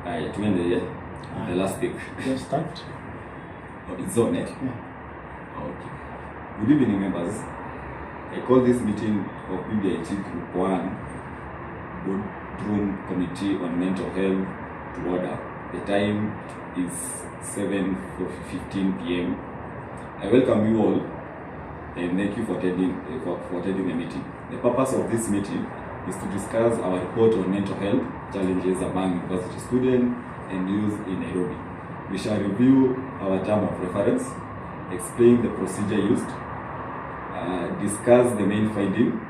tuende the last week. Let's start. It's on it? Yeah. Okay. Good evening, members. I call this meeting of BBIT Group 1 Boardroom Committee on Mental Health to order. The time is 7:15 p.m. I welcome you all and thank you for attending the meeting. The purpose of this meeting is to discuss our report on mental health challenges among university students and youth in Nairobi. We shall review our term of reference, explain the procedure used, discuss the main finding,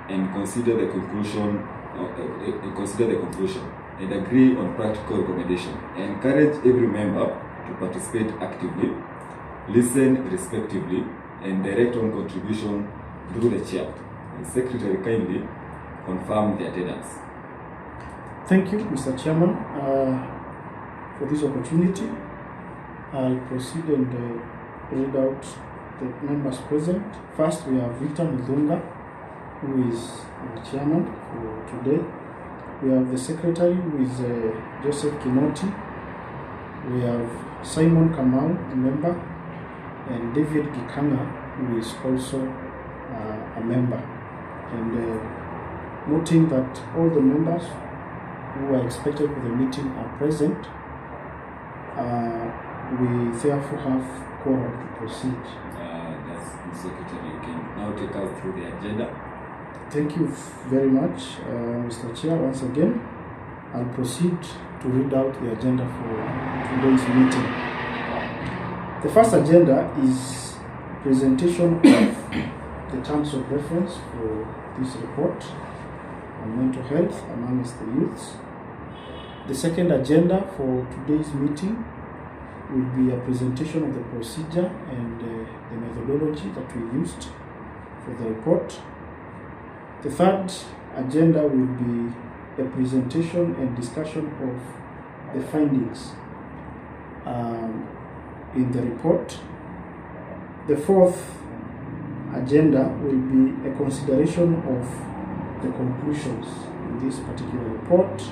and consider the conclusion, and agree on practical recommendation. I encourage every member to participate actively, listen respectively, and direct on contribution through the chair. The secretary kindly confirm the attendance. Thank you, Mr. Chairman, for this opportunity. I'll proceed and read out the members present. First, we have Victor Mudunga, who is the chairman for today. We have the secretary, who is Joseph Kinoti. We have Simon Kamau, a member, and David Gikanga, who is also a member. And noting that all the members who are expected for the meeting are present, we therefore have quorum to proceed. That's the secretary. You can now take us through the agenda. Thank you very much, Mr. Chair. Once again, I'll proceed to read out the agenda for today's meeting. The first agenda is presentation of the terms of reference for this report on mental health amongst the youths. The second agenda for today's meeting will be a presentation of the procedure and the methodology that we used for the report. The third agenda will be a presentation and discussion of the findings in the report. The fourth agenda will be a consideration of the conclusions in this particular report.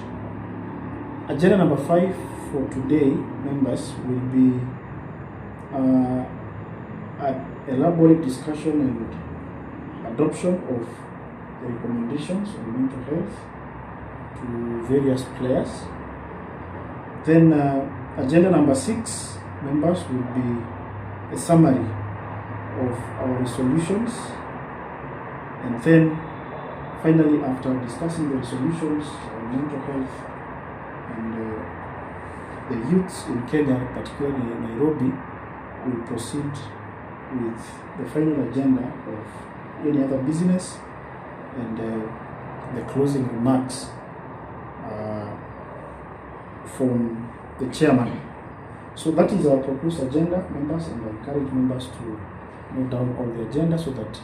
Agenda number 5 for today, members, will be an elaborate discussion and adoption of the recommendations on mental health to various players. Then agenda number 6, members, will be a summary of our resolutions, and then finally, after discussing the resolutions on mental health and the youths in Kenya, particularly in Nairobi, will proceed with the final agenda of any other business and the closing remarks from the chairman. So that is our proposed agenda, members, and I encourage members to note down all the agenda so that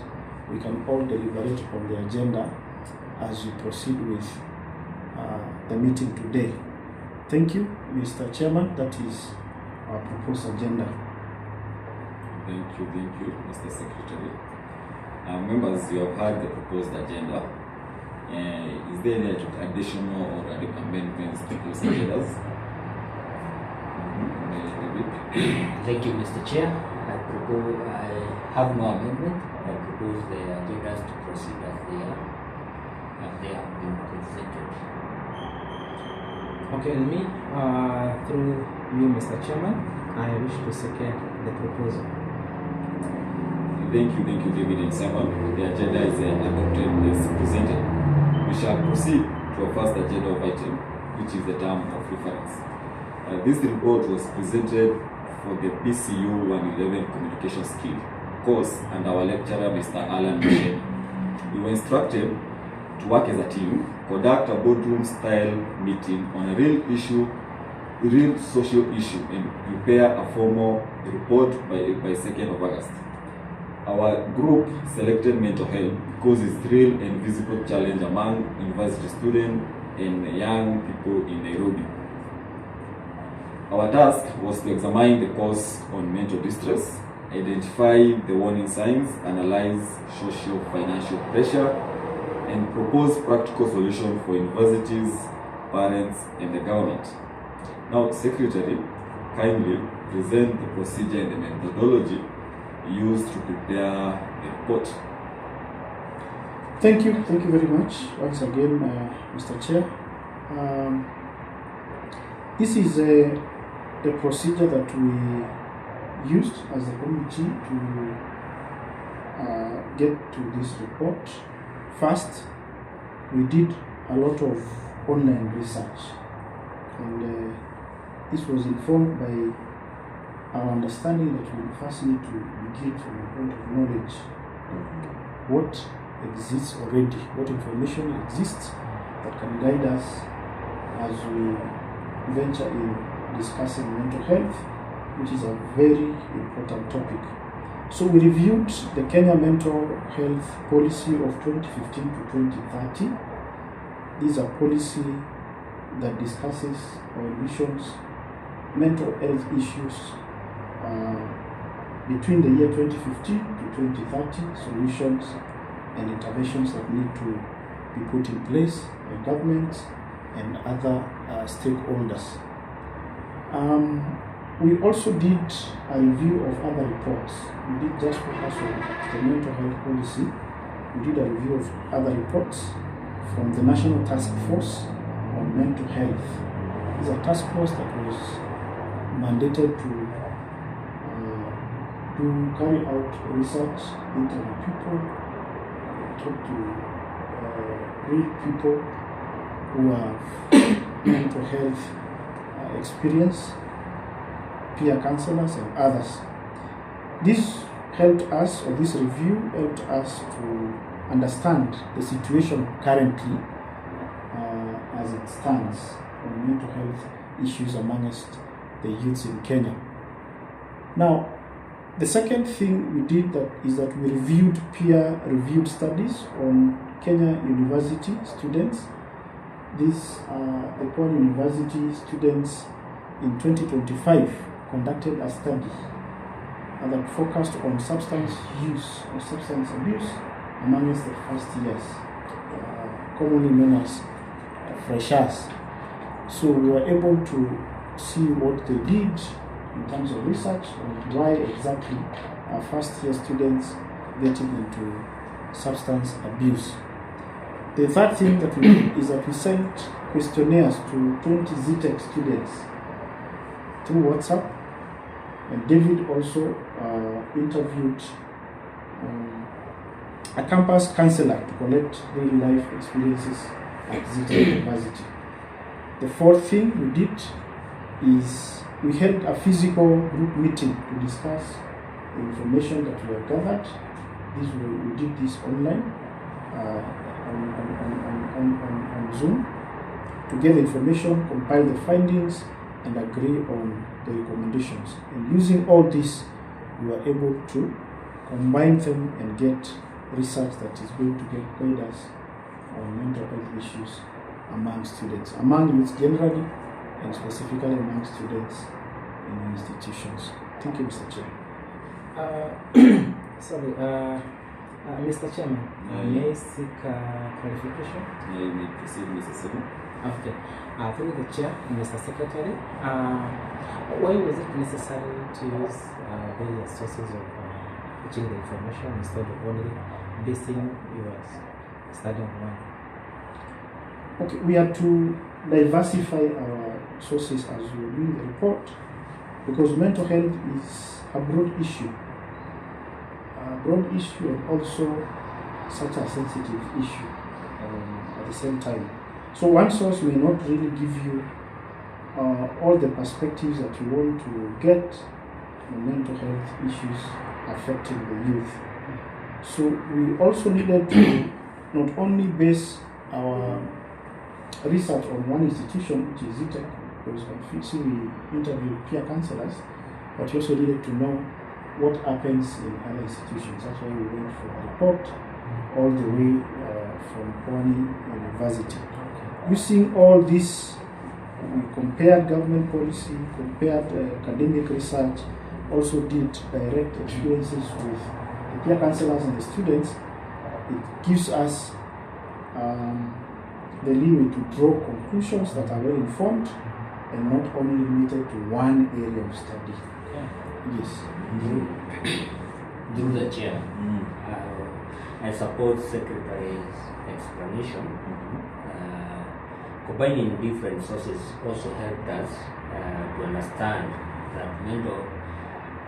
we can all deliberate on the agenda as we proceed with the meeting today. Thank you, Mr. Chairman. That is our proposed agenda. Thank you, Mr. Secretary. Members, you have heard the proposed agenda. Is there any additional or amendments to those agendas? Thank you, Mr. Chair. I have no amendment. I propose the agendas to proceed as they have been presented. Okay, and me, through you, Mr. Chairman, I wish to second the proposal. Thank you, David and Simon. The agenda is adopted as presented. We shall proceed to our first agenda of item, which is the term of reference. This report was presented for the PCU 111 Communication Skill course, and our lecturer, Mr. Alan Michel. We were instructed to work as a team, conduct a boardroom-style meeting on a real social issue, and prepare a formal report by 2nd of August. Our group selected mental health because it's real and visible challenge among university students and young people in Nairobi. Our task was to examine the cause on mental distress, identify the warning signs, analyze socio-financial pressure, and propose practical solutions for universities, parents, and the government. Now, Secretary, kindly present the procedure and the methodology used to prepare the report. Thank you very much once again, Mr. Chair. This is the procedure that we used as a committee to get to this report. First, we did a lot of online research, and this was informed by our understanding that we first need to begin from a point of knowledge. What exists already, what information exists that can guide us as we venture in discussing mental health, which is a very important topic. So we reviewed the Kenya Mental Health Policy of 2015 to 2030. These are policy that discusses or envisions mental health issues between the year 2015 to 2030, solutions and interventions that need to be put in place by governments and other stakeholders. We also did a review of other reports. We did just focus on the mental health policy. We did a review of other reports from the National Task Force on Mental Health. It's a task force that was mandated to carry out research, interview people, talk to real people who have mental health experience, peer counselors and others. This helped us, or this review helped us to understand the situation currently as it stands on mental health issues amongst the youths in Kenya. Now, the second thing we did is that we reviewed peer-reviewed studies on Kenya university students. These are the Kenya University students in 2025 conducted a study that focused on substance use or substance abuse amongst the first years, commonly known as freshers. So we were able to see what they did in terms of research on why exactly our first year students getting into substance abuse. The third thing that we did is that we sent questionnaires to 20 ZTech students through WhatsApp, and David also interviewed a campus counselor to collect real life experiences at ZTech University. The fourth thing we did is we held a physical group meeting to discuss the information that we have gathered. We did this online on Zoom to get the information, compile the findings, and agree on the recommendations. And using all this, we were able to combine them and get research that is going to guide us on mental health issues among students, among youth generally, and specifically among students in institutions. Thank you, Mr. Chair. Mr. Chairman, may I seek clarification? You may proceed, Mr. Secretary. Okay. Through the chair, Mr. Secretary, why was it necessary to use various sources of getting the information instead of only basing your study on one? Okay, we had to diversify our sources as we do the report, because mental health is a broad issue. And also such a sensitive issue at the same time. So one source may not really give you all the perspectives that you want to get on mental health issues affecting the youth. So we also needed to not only base our research on one institution, which is ZTech, because on we interviewed peer counselors, but we also needed to know what happens in other institutions. That's why we went for a report all the way from Pwani University. Using all this, we compared government policy, compared academic research, also did direct experiences with the peer counselors and the students. It gives us the leeway to draw conclusions that are well informed and not only limited to one area of study. Okay. Yes. Through the chair, Mm. I support Secretary's explanation. Mhm. Combining different sources also helped us to understand that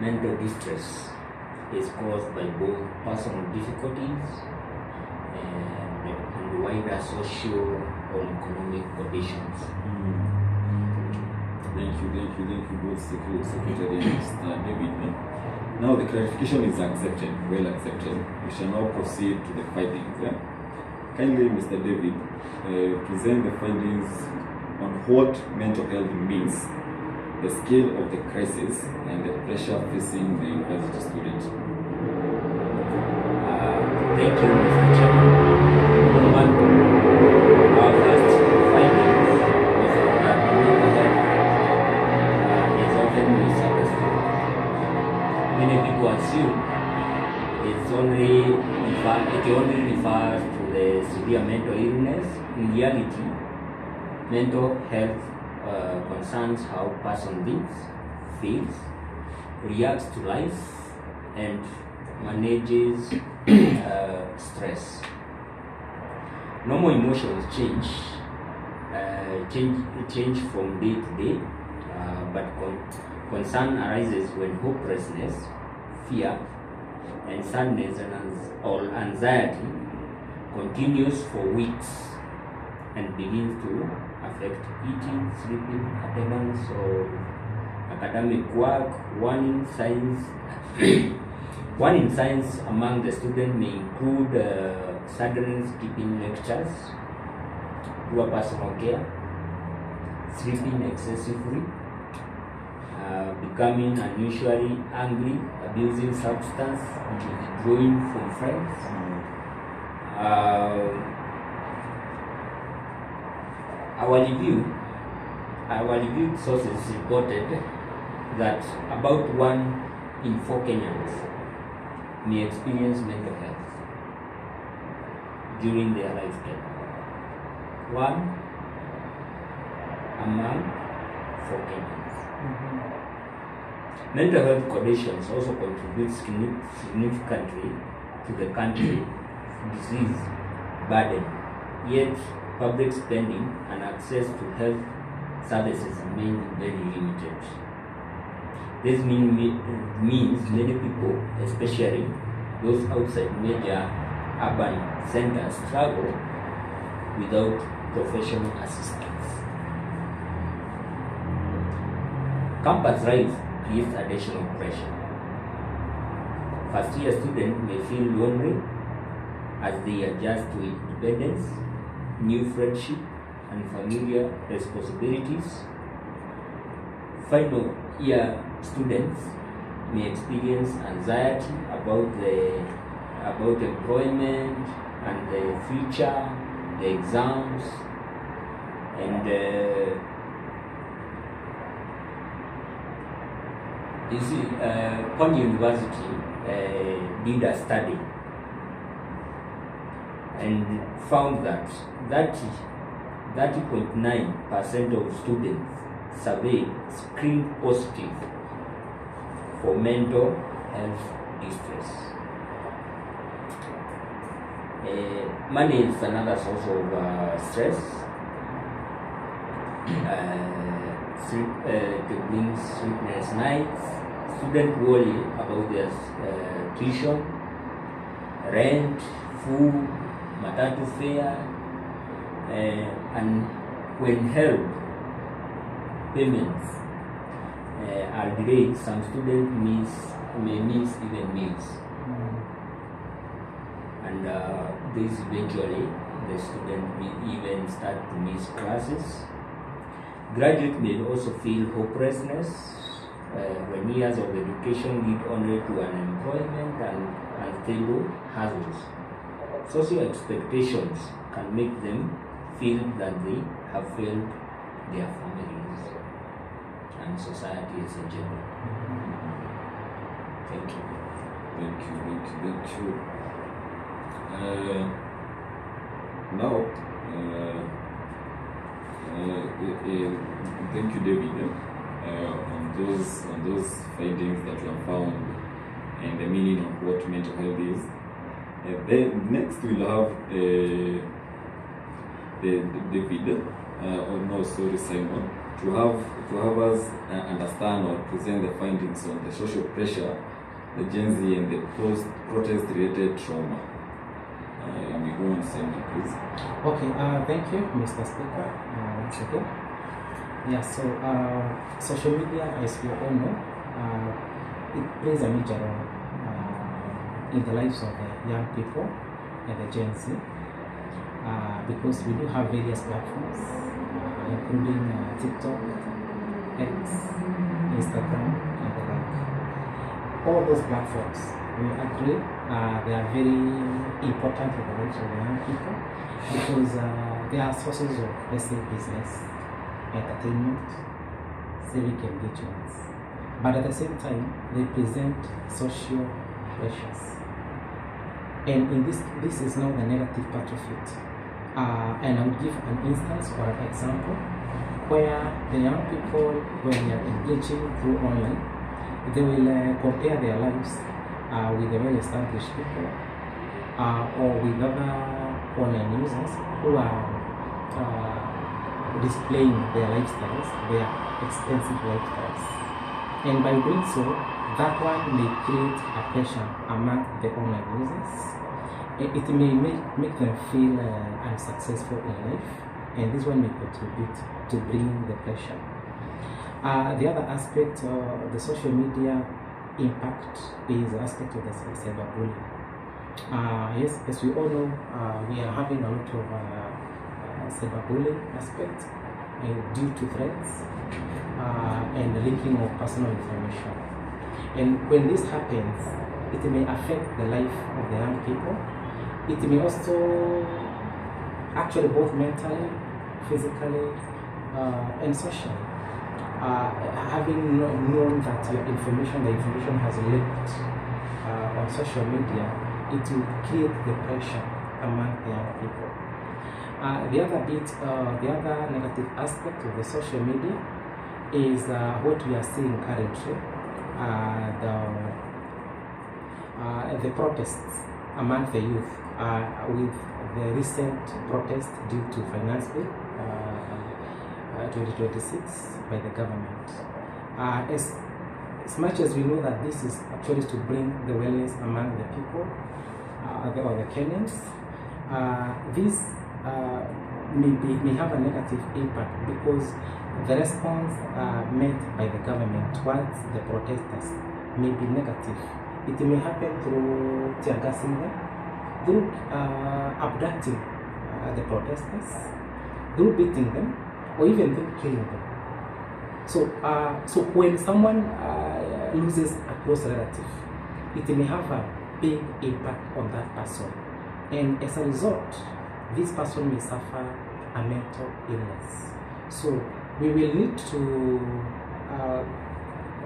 mental distress is caused by both personal difficulties and wider social or economic conditions. Thank you, both Secretary and Mr. David. Now the clarification is accepted, well accepted. We shall now proceed to the findings. Kindly, Mr. David, present the findings on what mental health means, the scale of the crisis, and the pressure facing the university student. Thank you, Mr. Chairman. Our first findings was that mental health is often misunderstood. Many people assume it only refers to the severe mental illness. In reality, mental health concerns how a person lives, feels, reacts to life, and manages stress. Normal emotions change from day to day, but concern arises when hopelessness, fear, and sadness or anxiety continues for weeks and begins to affect eating, sleeping, attendance, or academic work. Warning signs among the students may include sudden skipping lectures, poor personal care, sleeping excessively, becoming unusually angry, abusing substance, withdrawing from friends. Our reviewed sources reported that about 1 in 4 Kenyans may experience mental health during their lifetime. 1 among 4 Kenyans. Mental health conditions also contribute significantly to the country's disease burden, yet public spending and access to health services remain very limited. This means many people, especially those outside major urban centers, struggle without professional assistance. Campus life creates additional pressure. First-year students may feel lonely as they adjust to independence, new friendship, and familiar responsibilities. Final year students may experience anxiety about employment and the future, the exams, and you see, Pond University did a study and found that 30.9% of students surveyed screened positive for mental health distress. Money is another source of stress. It brings sleepless nights. Students worry about their tuition, rent, food, matatu fare, and when help payments are delayed, some students may miss even meals. And this eventually, the student may even start to miss classes. Graduates may also feel hopelessness when years of education lead only to unemployment and unstable houses. Social expectations can make them feel that they have failed their families and society as a general. Thank you. Thank you. Now, Thank you, David, on those findings that you have found and the meaning of what mental health is. Then next we'll have David, Simon, to have us understand or present the findings on the social pressure, the Gen Z, and the post-protest related trauma. And we go on, Simon, please. Okay, thank you, Mr. Speaker. Once again. Yeah, so social media, as we all know, it plays a major role in the lives of the young people and the Gen Z, because we do have various platforms, including TikTok, X, Instagram, and the like. All those platforms, we agree, they are very important in the lives of the young people because they are sources of, let's say, business, entertainment, civic engagements. But at the same time, they present social pressures. And in this is now the negative part of it. And I would give an instance or an example where the young people, when they are engaging through online, they will compare their lives with the well-established people or with other online users who are displaying their lifestyles, their expensive lifestyles. And by doing so, that one may create a pressure among the online users. It may make them feel unsuccessful in life, and this one may contribute to bringing the pressure. The other aspect, the social media impact, is the aspect of the cyberbullying. Yes, as we all know, we are having a lot of cyberbullying aspect due to threats and the linking of personal information. And when this happens, it may affect the life of the young people. It may also actually both mentally, physically, and socially. Having known that the information has leaked on social media, it will create the pressure among the young people. The other negative aspect of the social media is what we are seeing currently, the protests among the youth with the recent protest due to finance bill 2026 by the government. As much as we know that this is actually to bring the wellness among the people or the Kenyans, this may have a negative impact because the response made by the government towards the protesters may be negative. It may happen through tear gassing them, through abducting the protesters, through beating them, or even through killing them. So when someone loses a close relative, it may have a big impact on that person, and as a result, this person may suffer a mental illness. So we will need to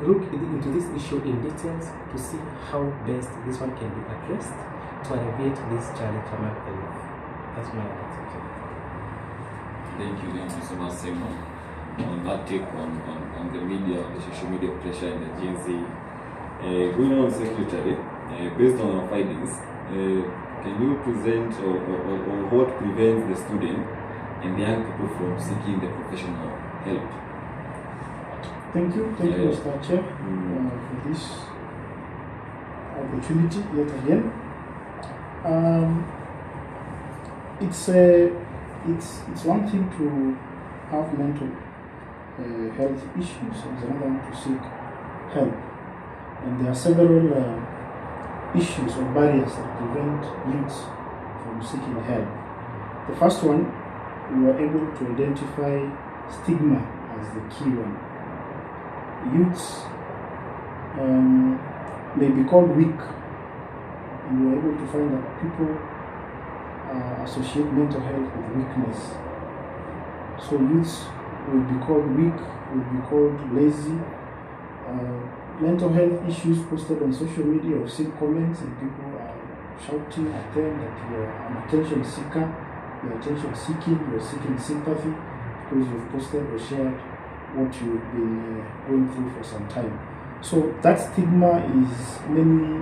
look into this issue in details to see how best this one can be addressed to alleviate this challenge among the youth. That's my attitude. Thank you so much, Simon, on that take on the media, the social media pressure and the Gen Z. Going on, Secretary, based on our findings, can you present or what prevents the student and the young people from seeking the professional help? Thank you, Mr. Chair, for this opportunity yet again. It's one thing to have mental health issues, it's another one to seek help. And there are several issues or barriers that prevent youths from seeking help. The first one, we were able to identify stigma as the key one. Youths may be called weak, and we were able to find that people associate mental health with weakness. So youths will be called weak, will be called lazy. Mental health issues posted on social media, I've seen comments and people are shouting at them that you're an attention seeker, you're attention seeking, you're seeking sympathy, because you've posted or shared what you've been going through for some time. So that stigma is mainly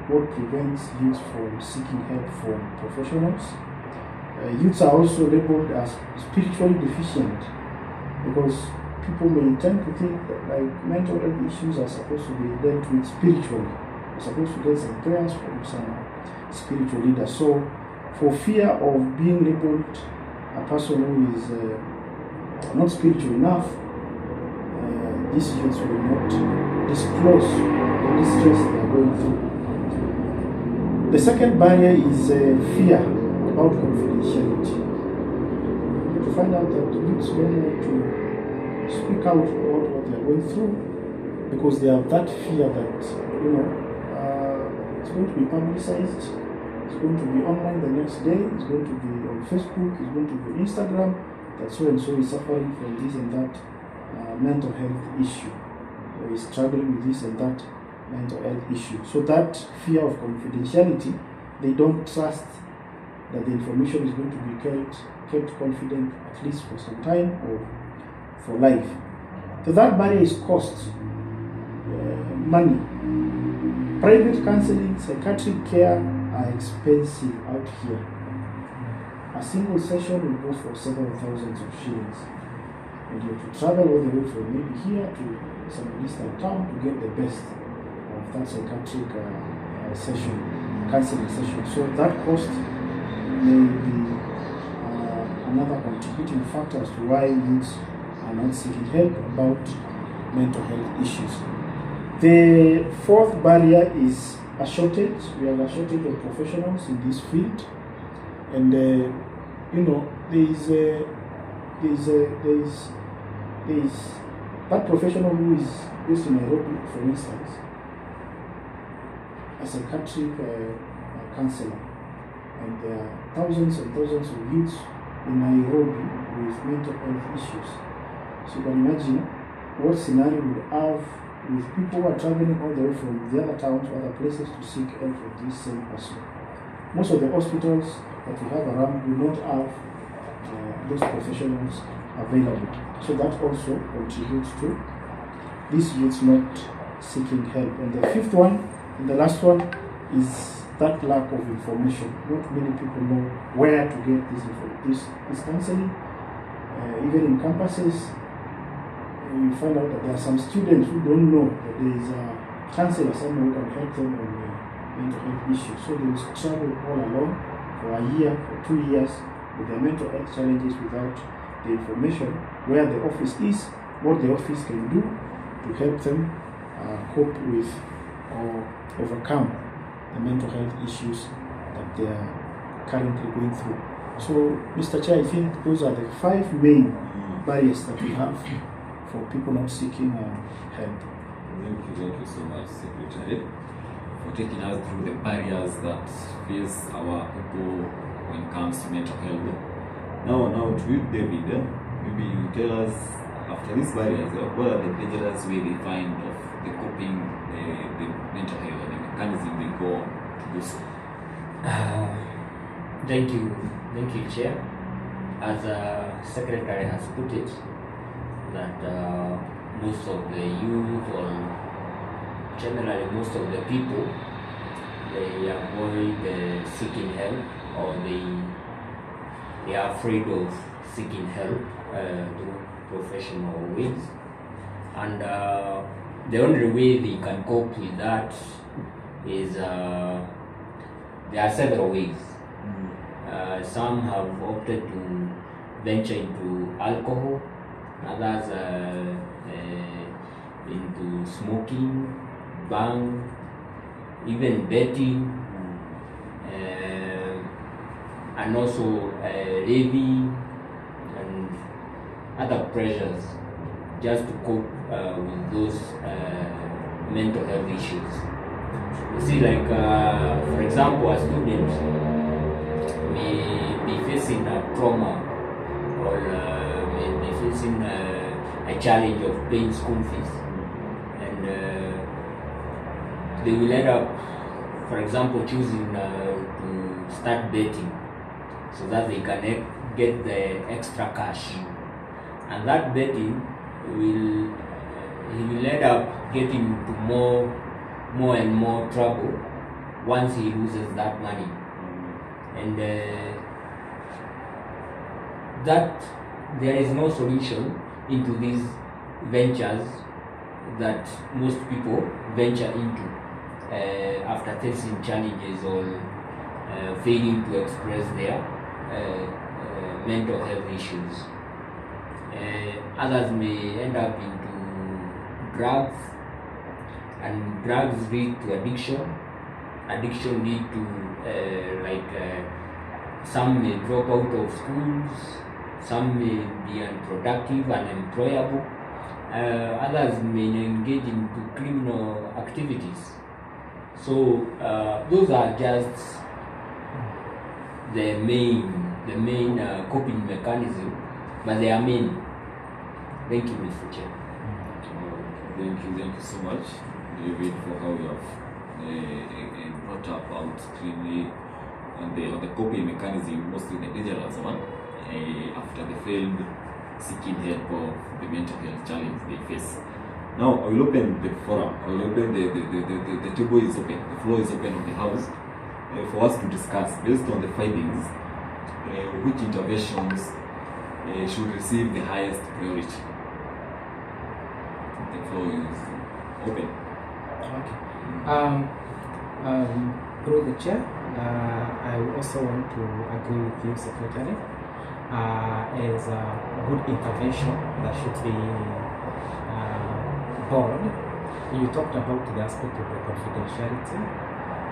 what prevents youth from seeking help from professionals. Youths are also labeled as spiritually deficient because people may tend to think that like mental health issues are supposed to be dealt with spiritually. You're supposed to get some prayers from some spiritual leader. So for fear of being labeled a person who is not spiritual enough, these youths will not disclose the distress they are going through. The second barrier is fear about confidentiality. To find out that youths don't want to speak out about what they are going through because they have that fear that, it's going to be publicized, it's going to be online the next day, it's going to be on Facebook, it's going to be on Instagram, that so and so is suffering from this and that mental health issue, or is struggling with this and that mental health issue. So that fear of confidentiality, they don't trust that the information is going to be kept confident at least for some time or for life. So that barrier is cost, money. Private counseling, psychiatric care are expensive out here. A single session will go for several thousands of shillings. And you have to travel all the way from maybe here to some distant town to get the best of that psychiatric counseling session. So that cost may be another contributing factor as to why youths are not seeking help about mental health issues. The fourth barrier is a shortage. We have a shortage of professionals in this field, and there is that professional who is based in Nairobi, for instance, a psychiatric counselor, and there are thousands and thousands of youths in Nairobi with mental health issues. So you can imagine what scenario we would have with people who are traveling all the way from the other towns or other places to seek help from this same person. Most of the hospitals that we have around do not have those professionals available. So that also contributes to these youths not seeking help. And the fifth one, and the last one, is that lack of information. Not many people know where to get this counseling. Even in campuses, you find out that there are some students who don't know that there is a counselor somewhere who can help them on mental health issues. So they will struggle all along for a year, for 2 years with their mental health challenges without the information where the office is, what the office can do to help them cope with or overcome the mental health issues that they are currently going through. So, Mr. Chair, I think those are the 5 main barriers that we have for people not seeking help. Thank you so much, Secretary, for taking us through the barriers that face our people when it comes to mental health. Now to you, David, maybe you tell us, after these barriers, what are the dangerous way they find of the coping the mental health and the mechanism they go on to do so? Thank you, Chair. As Secretary has put it, that most of the youth, or generally most of the people, they avoid seeking help, or they are afraid of seeking help through professional ways. And the only way they can cope with that is there are several ways. Some have opted to venture into alcohol, others into smoking, bang, even betting, and also raving and other pressures just to cope with those mental health issues. You see, like for example, a student may be facing a trauma, or may be facing a challenge of paying school fees, and they will end up, for example, choosing to start betting so that they can get the extra cash. and that betting will he will end up getting into more and more trouble once he loses that money, and that there is no solution into these ventures that most people venture into after facing challenges or failing to express their mental health issues. Others may end up into drugs, and drugs lead to addiction. Addiction lead to some may drop out of schools, some may be unproductive, unemployable. Others may engage into criminal activities. So those are just the main coping mechanism, but they are main. Thank you, Mr. Chair. Thank you so much, David, for how you have brought about cleanly on the coping mechanism, mostly the dangerous one, after they failed seeking help of the mental health challenge they face. Now, I will open the forum. I will open the table is open. The floor is open of the house for us to discuss based on the findings which interventions should receive the highest priority. The floor is open. Okay. Through the chair, I also want to agree with you, Secretary. As a good intervention that should be board. You talked about the aspect of the confidentiality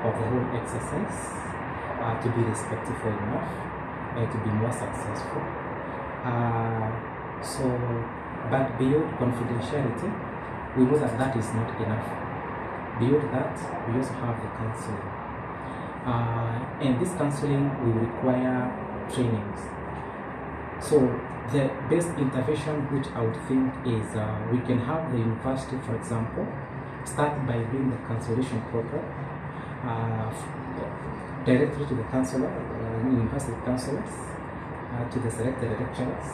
of the whole exercise to be respectful enough and to be more successful. But beyond confidentiality, we know that that is not enough. Beyond that, we also have the counseling. And this counseling will require trainings. So the best intervention which I would think is we can have the university, for example, start by doing the cancellation program directly to the counselor, university counselors, to the selected lecturers,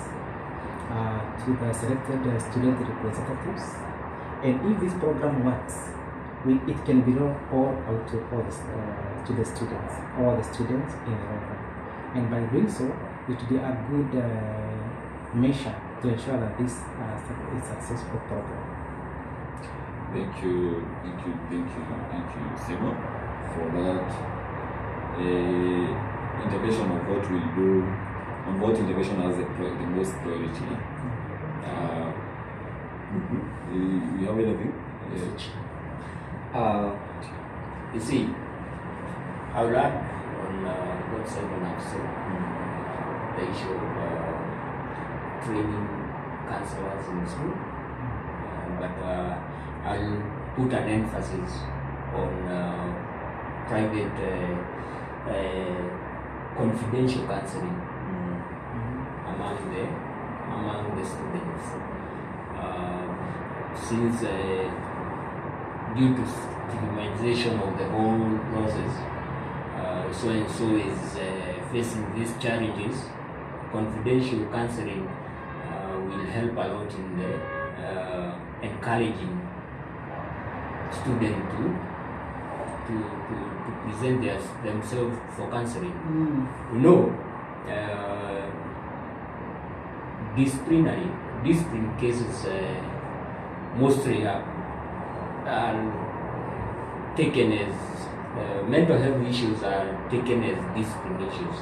to the selected student representatives. And if this program works, it can be rolled all out to the students, all the students in the program. And by doing so, it will be a good measure to ensure that this is a successful program. Thank you, Simon, for that intervention of what we'll do, on what intervention has the most priority. You have anything? You see, I would add on what Simon has said, the issue of training counselors in school, but I'll put an emphasis on private confidential counseling among the students, since due to stigmatization of the whole process, so and so is facing these challenges. Confidential counseling will help a lot in the encouraging students to present themselves for counseling. You know, discipline cases mostly are taken as mental health issues are taken as discipline issues.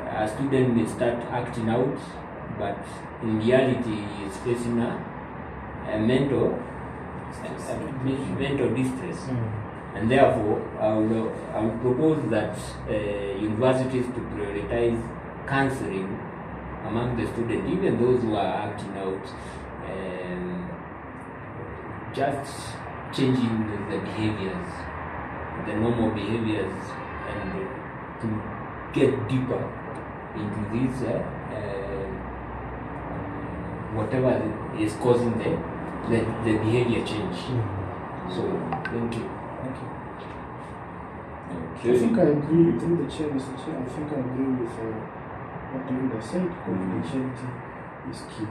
A student may start acting out, but in reality is facing a mental distress. And therefore, I would propose that universities to prioritize counseling among the students, even those who are acting out, just changing the behaviors, the normal behaviors, and to get deeper into these whatever is causing the behavior change. So, thank you. I think I agree, through the chair, Mr. Chair, I think I agree with what David has said, confidentiality is key.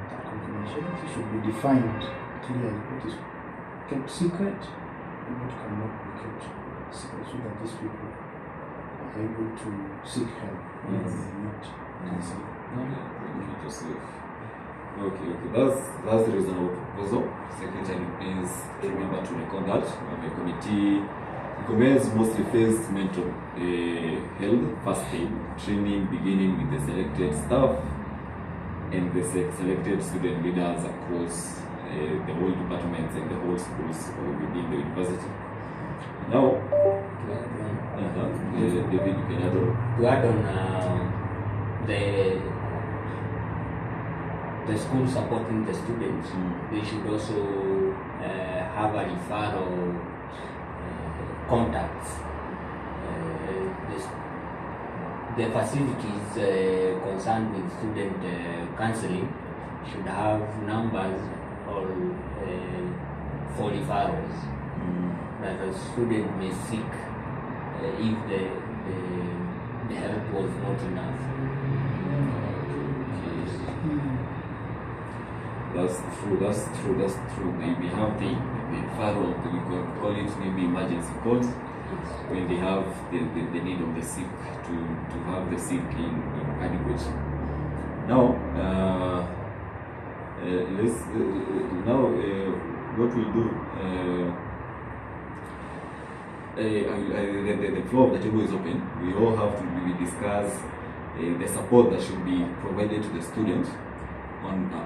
That confidentiality should be defined clearly. What is kept secret and what cannot be kept secret, so that these people are able to seek help when they need counseling. Thank you, Joseph. Okay, that's the reasonable proposal. Secretary, please remember to record that. The committee recommends mostly phased mental health first aid training, beginning with the selected staff and the selected student leaders across the whole departments and the whole schools within the university. Now, David, you can add on. To add on the school supporting the students, they should also have a referral contacts. The facilities concerned with student counseling should have numbers or for referrals that a student may seek if the help was not enough. That's true. They may have the referral, we can call it maybe emergency calls, when they have the need of the sick to have the sick in adequate. Now, what we'll do, the floor of the table is open. We all have to really discuss the support that should be provided to the students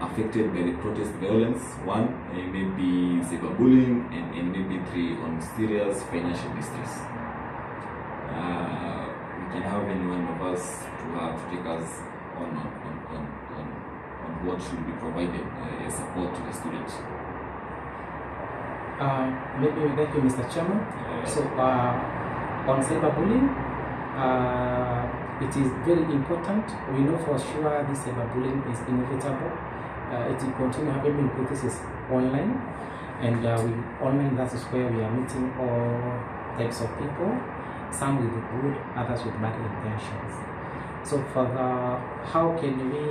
affected by the protest violence. One, maybe cyberbullying, and maybe three, on serious financial distress. We can have any one of us to take us on what should be provided as support to the students. Maybe thank you, Mr. Chairman. So on cyberbullying, it is very important. We know for sure this cyberbullying is inevitable. It will continue happening because this is online, and online, that is where we are meeting all types of people, some with good, others with bad intentions. So how can we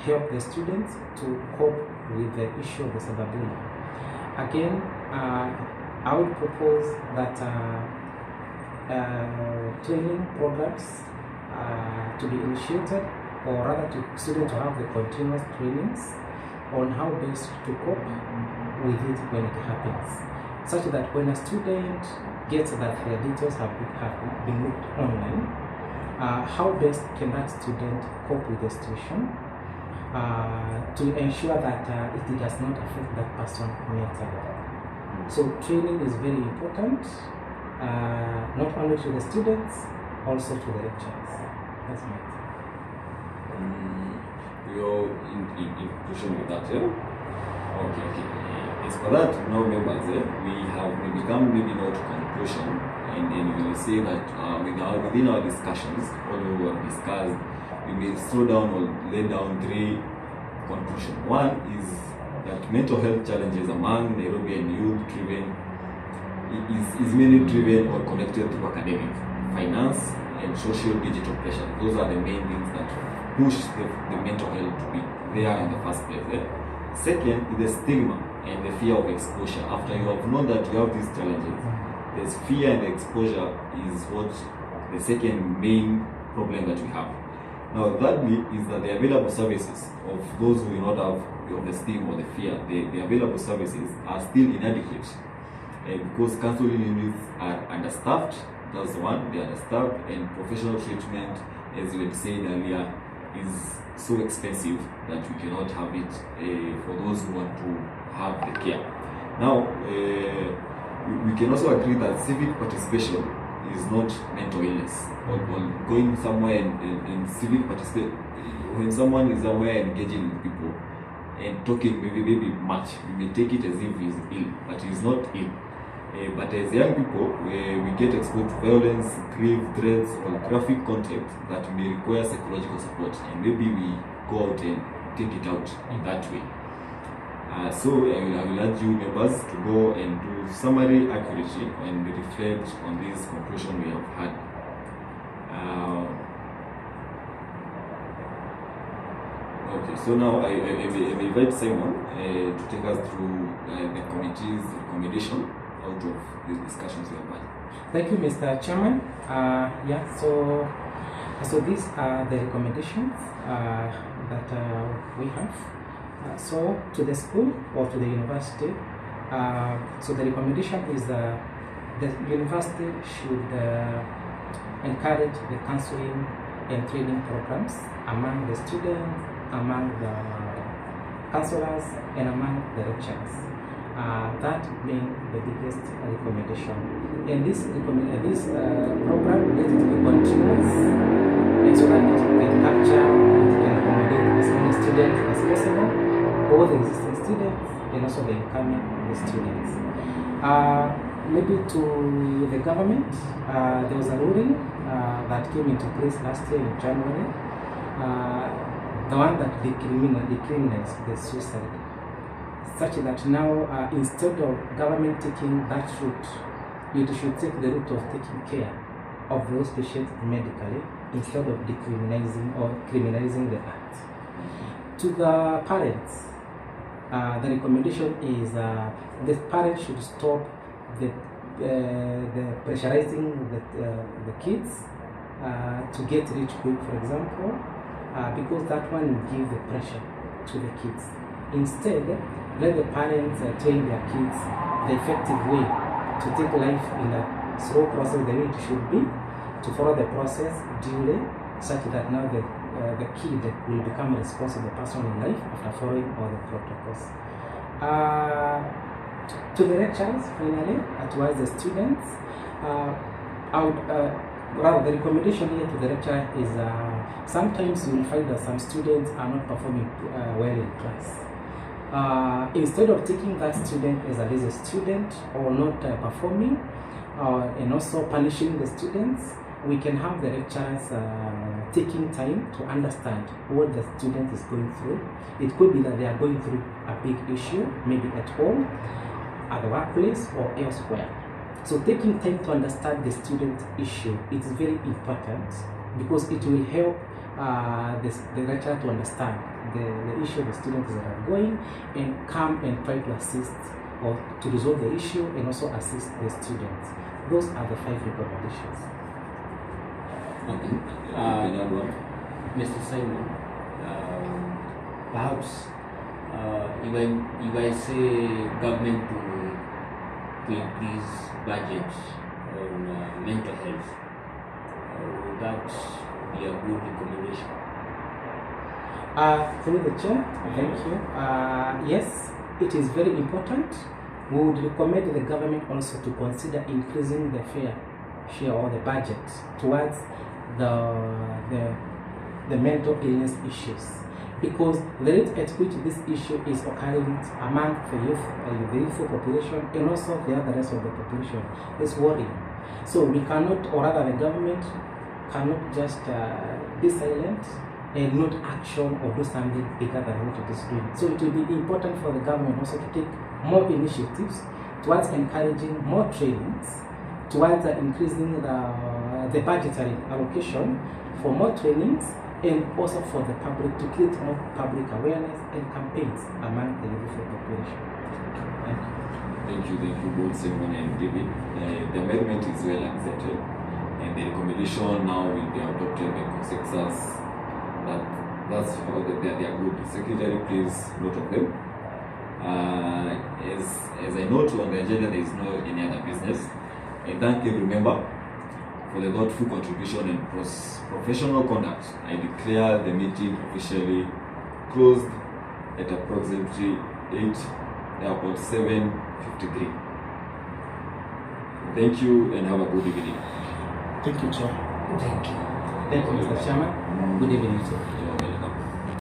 help the students to cope with the issue of the cyberbullying? Again, I would propose that training programs to be initiated, or rather to students to have the continuous trainings on how best to cope with it when it happens, such that when a student gets that their details have been moved online, how best can that student cope with the situation to ensure that it does not affect that person mentally. So training is very important, not only to the students, also to the lecturers. That's my thing. We all in conclusion with that, yeah? Okay. As for that, now members, we come maybe not to conclusion, and we will say that within our discussions, although we have discussed, we may slow down or lay down three conclusions. One is that mental health challenges among Nairobian youth is mainly driven or connected to academic, finance, and social digital pressure. Those are the main things that push the mental health to be there in the first place. Second is the stigma and the fear of exposure. After you have known that you have these challenges, there's fear, and the exposure is what the second main problem that we have. Now, thirdly is that the available services of those who do not have the stigma or the fear, the available services are still inadequate because counseling units are understaffed. That's one, they are understaffed, and professional treatment, as you had said earlier, is so expensive that we cannot have it for those who want to have the care. Now, we can also agree that civic participation is not mental illness, or going somewhere in civic participation. When someone is somewhere engaging with people and talking maybe much, we may take it as if he's ill, but he's not ill. But as young people, we get exposed to violence, grief, threats, or graphic content that may require psychological support, and maybe we go out and take it out in that way. So I will urge you members to go and do summary accurately and reflect on this conclusion we have had. Okay, so now I may invite Simon to take us through the committee's recommendation out of these discussions we have had. Thank you, Mr. Chairman. So these are the recommendations that we have. So to the school or to the university, so the recommendation is the university should encourage the counseling and training programs among the students, among the counselors, and among the lecturers. That being the biggest recommendation. And this program needs to be continuous, so that it can capture and accommodate as many students as possible, both the existing students and also the incoming students. Maybe to the government, there was a ruling that came into place last year in January, the one that decriminalized the suicide, such that now instead of government taking that route, it should take the route of taking care of those patients medically instead of decriminalizing or criminalizing the act. To the parents, the recommendation is the parents should stop the pressurizing the kids to get rich quick, for example, because that one will give the pressure to the kids. Instead, let the parents train their kids the effective way to take life in a slow process, the way it should be, to follow the process duly, such that now the kid will become a responsible person in life after following all the protocols. To the lecturers, finally, towards the students, the recommendation here to the lecturer is sometimes you will find that some students are not performing well in class. Instead of taking that student as a lazy student or not performing, and also punishing the students, we can have the lecturers taking time to understand what the student is going through. It could be that they are going through a big issue, maybe at home, at the workplace, or elsewhere. So taking time to understand the student issue is very important because it will help the lecturer to understand the issue the students are undergoing and come and try to assist or to resolve the issue and also assist the students. Those are the 5 recommendations. Okay. Mr. Simon, perhaps if I say government to increase budget on mental health, would that be a good recommendation? Through the chair, thank you. Yes, it is very important. We would recommend the government also to consider increasing the fair share or the budget towards the mental illness issues, because the rate at which this issue is occurring among the youthful population and also the rest of the population is worrying. So we cannot, or rather the government cannot just be silent and not action or do something bigger than what it is doing. So it will be important for the government also to take more initiatives towards encouraging more trainings, towards increasing the budgetary allocation for more trainings, and also for the public to create more public awareness and campaigns among the youthful population. Thank you. Thank you both Simon and David. The amendment is well accepted, and the recommendation now will be adopted by consensus. That's how they are good. Secretary, please note of them. As I note on the agenda, there is no any other business. I thank every member for the thoughtful contribution and professional conduct. I declare the meeting officially closed at approximately 7:53. Thank you and have a good evening. Thank you, Chair. Thank you. Thank you, Mr. Chairman. Good evening, sir.